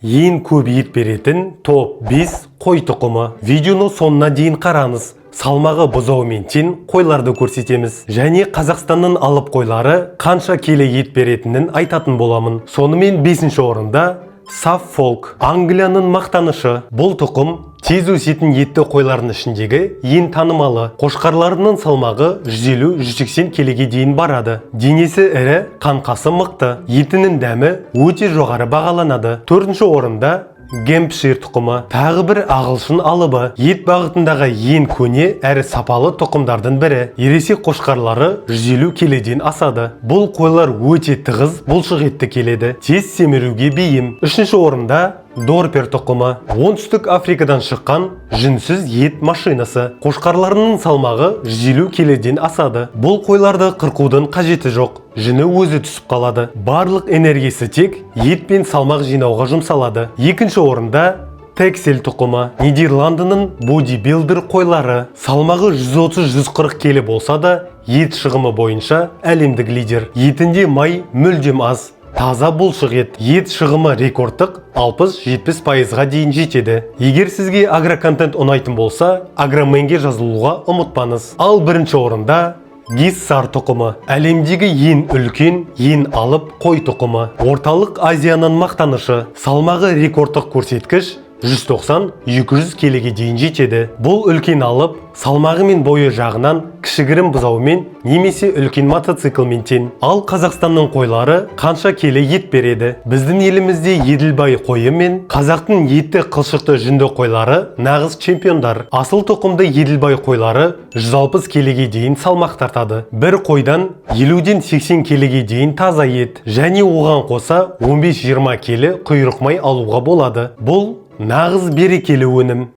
Ең көп ет беретін топ 5 қой тұқымы. Видеоны соңына дейін қараңыз. Салмағы бұзауымен тең қойларды көрсетеміз. Және Қазақстанның алып қойлары қанша келі ет беретінін айтатын боламын. Сонымен 5-ші орында Suffolk, Англияның мақтанышы. Бұл тұқым тез өсетін етті қойлардың ішіндегі ең танымалы. Қошқарларының салмағы 150-180 келіге дейін барады. Денесі ірі, қаңқасы мықты. Етінің дәмі өте жоғары бағаланады. 4-ші орында Гэмпшир тұқымы. Тағы бір ағылшын алыбы. Ет бағытындағы ең көне әрі сапалы тұқымдардың бірі. Ересек қошқарлары 150 келеден асады. Бұл қойлар өте тығыз, бұлшық етті келеді. Тез семіруге бейім. 3-ші орында Дорпер тұқымы. Оңтүстік Африкадан шыққан жүнсіз ет машинасы. Қошқарларының салмағы 150 келеден асады. Бұл қойларды қырқудың қажеті жоқ. Жүні өзі түсіп қалады. Барлық энергиясы тек ет пен салмақ жинауға жұмсалады. 2-ші орында Texel тұқымы. Нидерландының бодибилдер қойлары. Салмағы 130-140 келі болса да, ет шығымы бойынша әлемдік лидер. Етінде май мүлдем аз. Таза бұлшық ет. Ет шығымы рекордтық 60-70%-ға дейін жетеді. Егер сізге агроконтент ұнайтын болса, агроменге жазылуға ұмытпаңыз. Ал 1-ші орында Гиссар тұқымы. Әлемдегі ең үлкен, ең алып қой тұқымы. Орталық Азияның мақтанышы. Салмағы рекордтық көрсеткіш 190-200 келіге дейін жетеді. Бұл үлкен алып, салмағы мен бойы жағынан кішігірім бұзаумен немесе үлкен мотоциклмен тең. Ал Қазақстанның қойлары қанша келі ет береді? Біздің елімізде Еділбай қойы мен қазақтың етті қылшықты жүнді қойлары нағыз чемпиондар. Асыл тұқымды Еділбай қойлары 160 келіге дейін салмақ тартады. Бір қойдан 50-80 келіге дейін таза ет және оған қоса 15-20 келі құйрық май алуға болады. Бұл нағыз берекелі өнім.